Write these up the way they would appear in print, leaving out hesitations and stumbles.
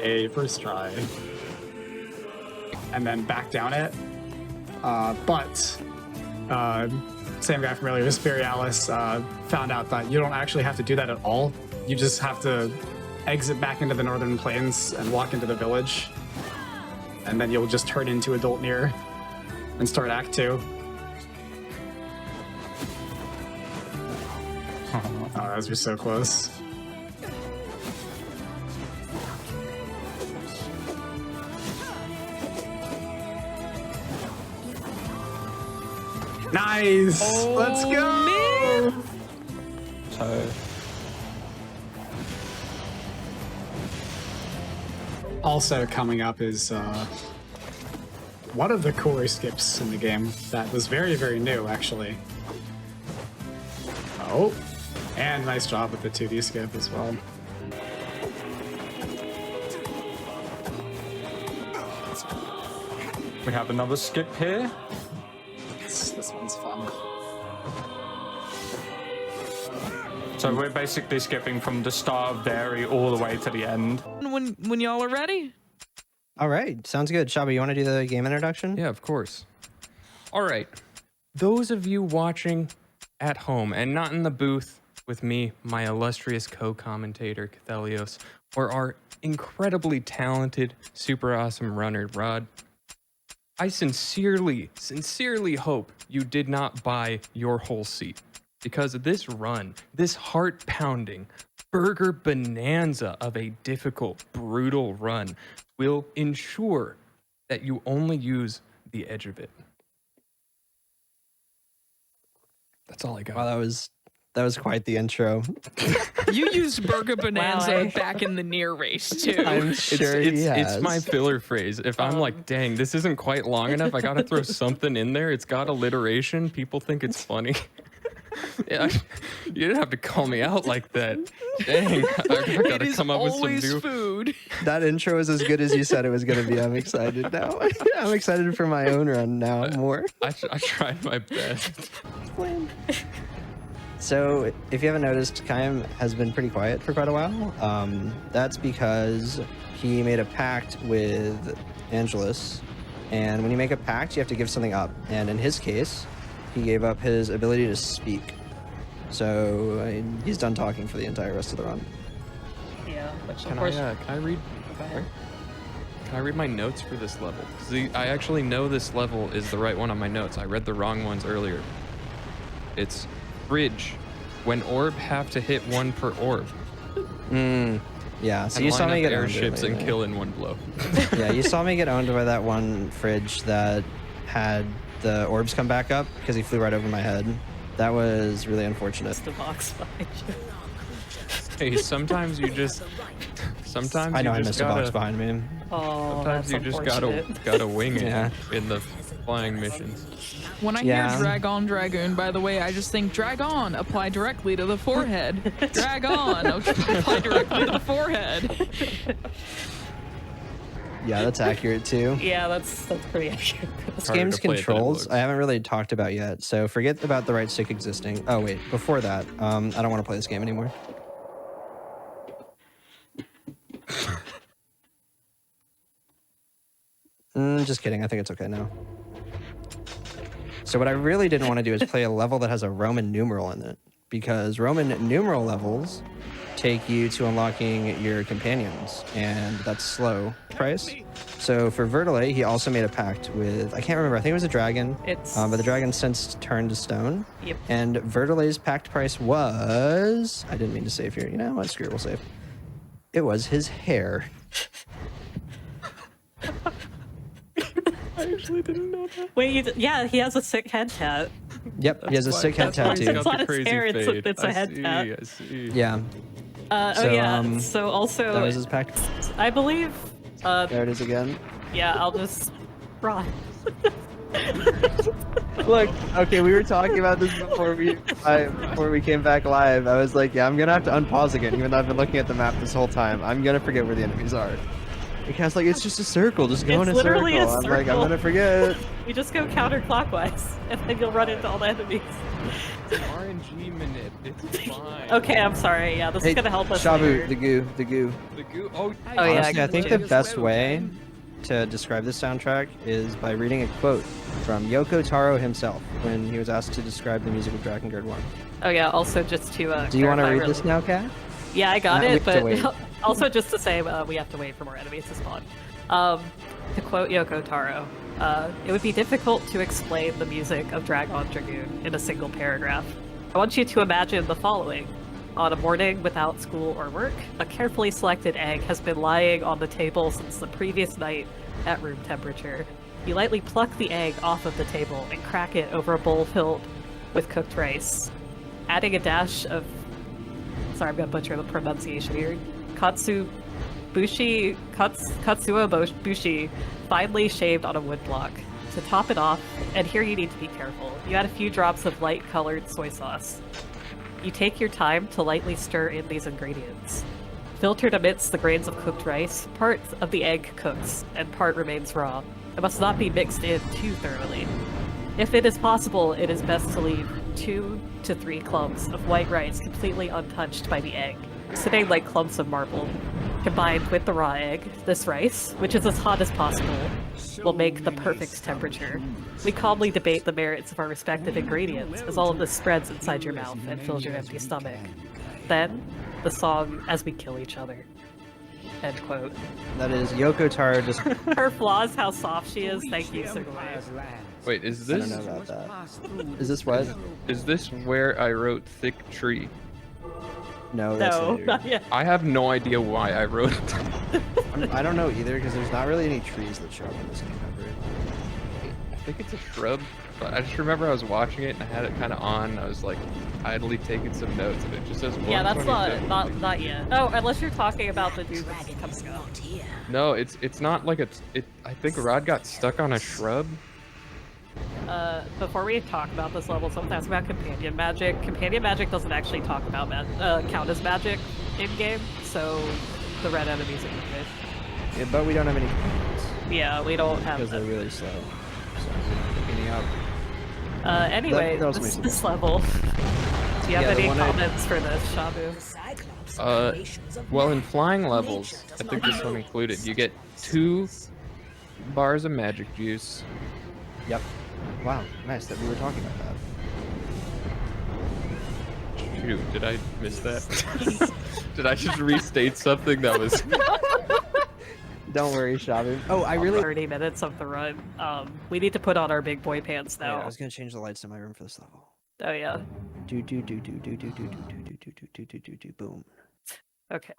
A first try. And then back down it. But same guy from earlier, Spirialis, found out that you don't actually have to do that at all. You just have to exit back into the northern plains and walk into the village. And then you'll just turn into Adult Nier and start Act 2. Oh, those were so close. Nice! Oh, let's go! Man. So also coming up is one of the cooler skips in the game that was very, very new, actually. Oh, and nice job with the 2D skip as well. we have another skip here. This one's fun. So we're basically skipping from the start of Eerie all the way to the end. When y'all are ready. All right, sounds good. Shaba, you want to do the game introduction? Yeah, of course. All right. Those of you watching at home and not in the booth with me, my illustrious co-commentator, Cathelios, or our incredibly talented, super awesome runner, Rod, I sincerely hope you did not buy your whole seat, because this run, this heart-pounding, burger bonanza of a difficult, brutal run will ensure that you only use the edge of it. That's all I got. Wow, that was quite the intro. You used Burger Bonanza back in the Nier race too. I'm sure it's my filler phrase. If I'm like, dang, this isn't quite long enough, I gotta throw something in there. It's got alliteration. People think it's funny. Yeah, you didn't have to call me out like that. Dang, I gotta come up with some new food. That intro is as good as you said it was going to be. I'm excited now. I'm excited for my own run now more. I tried my best. So, if you haven't noticed, Kaim has been pretty quiet for quite a while. That's because he made a pact with Angelus, and when you make a pact, you have to give something up. And in his case, he gave up his ability to speak. So he's done talking for the entire rest of the run. Yeah, which of Can course. I read? Can I read my notes for this level? Because I actually know this level is the right one on my notes. I read the wrong ones earlier. It's bridge. When orb have to hit one per orb. Yeah, so And you saw line me up get airships owned and kill in one blow. Yeah, you saw me get owned by that one fridge that had the orbs come back up because he flew right over my head. That was really unfortunate. The box behind you. Hey, sometimes you just I know I just missed a box behind me. Oh, Sometimes that's you just unfortunate. gotta wing it Yeah. in the flying missions. When I Yeah. hear Dragon Dragoon, by the way, I just think drag on, apply directly to the forehead. Drag on, apply directly to the forehead. Yeah, that's accurate too. Yeah, that's pretty accurate. This Harder game's to play than it controls looks. I haven't really talked about yet, so forget about the right stick existing. Oh wait, before that, I don't want to play this game anymore. Just kidding, I think it's okay now. So what I really didn't want to do is play a level that has a Roman numeral in it, because Roman numeral levels take you to unlocking your companions, and that's slow price. So for Vertile, he also made a pact with, I can't remember, I think it was a dragon, It's but the dragon since turned to stone. Yep. And Vertile's pact price was, I didn't mean to save here, you know what, screw it, we'll save. It was his hair. I actually didn't know that. Wait, yeah, he has a sick head tat. Yep, he has a sick head That's why he's tattoo. It's got on the his crazy hair, it's a- fade. it's a head tat. I see. Yeah, Oh yeah. So, So also, that was his pact. I believe. There it is again. Yeah, I'll just run. Look, okay, we were talking about this before we came back live. I was like, yeah, I'm gonna have to unpause again, even though I've been looking at the map this whole time. I'm gonna forget where the enemies are. Because like it's just a circle, just go It's in a circle. literally a I'm like, I'm circle. gonna forget. You just go counterclockwise, and then you'll run into all the enemies. RNG G minute. It's fine. Okay, I'm sorry. Yeah, this is gonna help us Shabu, later. the goo, the goo. The goo. Oh, Oh, yeah, Honestly, I think the the best way to describe this soundtrack is by reading a quote from Yoko Taro himself when he was asked to describe the music of Drakengard 1. Oh yeah, also just to Do you want to clarify read really- this now, Kat? Yeah, I got We it, have to but wait. also just to say we have to wait for more enemies to spawn. To quote Yoko Taro, it would be difficult to explain the music of Dragon Dragoon in a single paragraph. I want you to imagine the following. On a morning without school or work, a carefully selected egg has been lying on the table since the previous night at room temperature. You lightly pluck the egg off of the table and crack it over a bowl filled with cooked rice. Adding a dash of... Sorry, I'm gonna butcher the pronunciation here. Katsuo bushi, finely shaved on a wood block. To top it off, and here you need to be careful, you add a few drops of light-colored soy sauce. You take your time to lightly stir in these ingredients. Filtered amidst the grains of cooked rice, part of the egg cooks, and part remains raw. It must not be mixed in too thoroughly. If it is possible, it is best to leave 2 to 3 clumps of white rice completely untouched by the egg, sitting like clumps of marble. Combined with the raw egg, this rice, which is as hot as possible, will make the perfect temperature. We calmly debate the merits of our respective ingredients as all of this spreads inside your mouth and fills your empty stomach. Then, the song as we kill each other. End quote. That is Yoko Taro just... Her flaws, how soft she is. Thank you, Sugaway. wait, is I this don't know about that. Is this what? is this where I wrote thick tree? No, that's No, later. not yet. I have no idea why I wrote it. I don't know either because there's not really any trees that show up in this game ever. I think it's a shrub, but I just remember I was watching it and I had it kind of on. I was like idly taking some notes, and it just says. Yeah, that's 127. not yet. Oh, unless you're talking about the dude that's coming up. No, it's not like it's. I think Rod got stuck on a shrub. Before we talk about this level, someone asked about companion magic. Companion magic doesn't actually talk about count as magic in game, so the red enemies are good. Yeah, but we don't have any companions Yeah, we don't have because they're them. really slow. So we don't pick any up. Anyway, that also makes this level. Do you have Yeah, the any one I- comments for this, Shabu? Well, in flying levels, I think this one included, you get 2 bars of magic juice. Yep. Wow, nice that we were talking about that. Shoot, did I miss that? Did I just restate something that was? Don't worry, Shabu. Oh, I really... 30 minutes of the run. We need to put on our big boy pants Oh, yeah, I now. was gonna change the lights in my room for this level. Oh yeah. Do do do do do do do do do do do do do do do boom. Okay.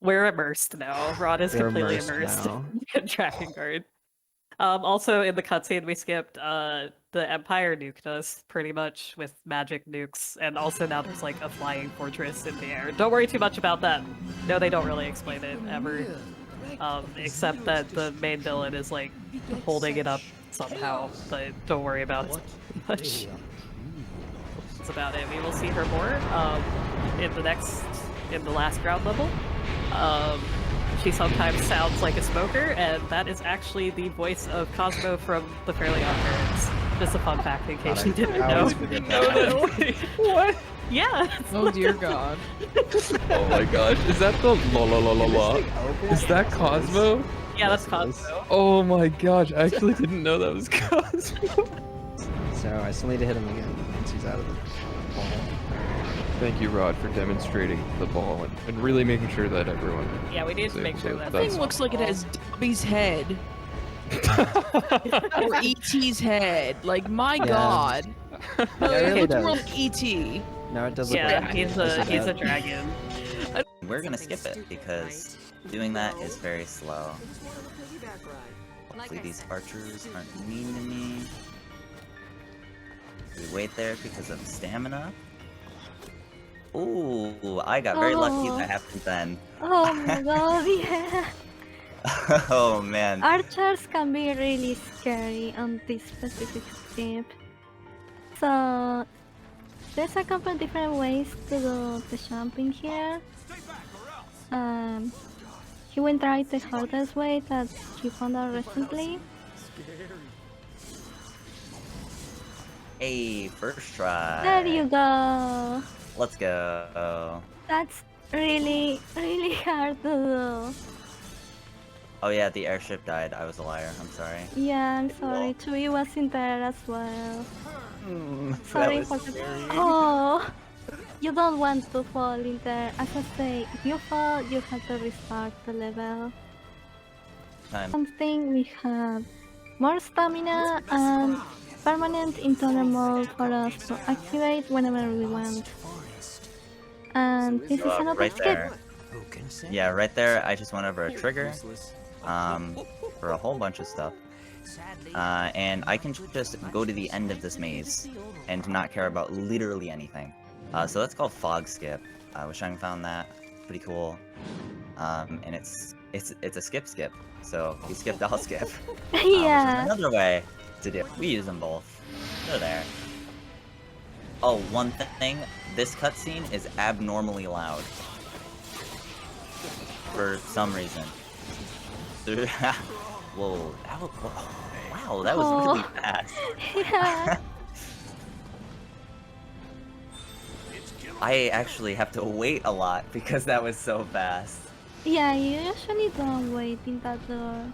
We're immersed now. Rod is We're completely immersed immersed now. in Drakengard. Also in the cutscene we skipped, the Empire nuked us pretty much with magic nukes, and also now there's like a flying fortress in the air. Don't worry too much about that. No, they don't really explain it ever. Except that the main villain is like holding it up somehow, but don't worry about it too much. That's about it. We will see her more in the last ground level. She sometimes sounds like a smoker, and that is actually the voice of Cosmo from the Fairly OddParents. Just a fun fact in case you didn't know. What? Yeah. Oh dear God. Oh my gosh, is that the la la la la la? Is that Cosmo? Yeah, that's Cosmo. Oh my gosh, I actually didn't know that was Cosmo. So I still need to hit him again once he's out of the ball. Thank you, Rod, for demonstrating the ball and really making sure that everyone. Yeah, we need to make sure that That thing looks like it has Dobby's head. Or E.T.'s head. Like, my Yeah. God. No, Yeah, it really it's more does. like E.T. No, it does look Yeah, like he's a dragon. We're gonna skip it because doing that is very slow. Hopefully these archers aren't mean to me. We wait there because of stamina. Ooh, I got very lucky that happened then. Oh my god, yeah. Oh man. Archers can be really scary on this specific strip. So there's a couple different ways to do the jumping here. He will try the hardest way that he found out recently. Hey, first try. There you go. Let's go. That's really, really hard to do. Oh yeah, the airship died. I was a liar. I'm sorry. Yeah, I'm sorry. Chewie was in there as well. That Sorry was for the. scary. Oh, you don't want to fall in there. As I say, if you fall, you have to restart the level. Something we have more stamina and permanent internal mode for us to activate whenever we want. And this is another Right skip. there. Yeah, right there. I just went over a trigger. For a whole bunch of stuff. And I can just go to the end of this maze and not care about literally anything. So that's called fog skip. Wishang found that pretty cool. And it's a skip. So if you skipped, I'll skip. Yeah. Another way to do it. We use them both. They're there. Oh, one thing. This cutscene is abnormally loud. For some reason. Whoa, wow, that was really fast. Yeah. I actually have to wait a lot because that was so fast. Yeah, you usually don't wait in that door.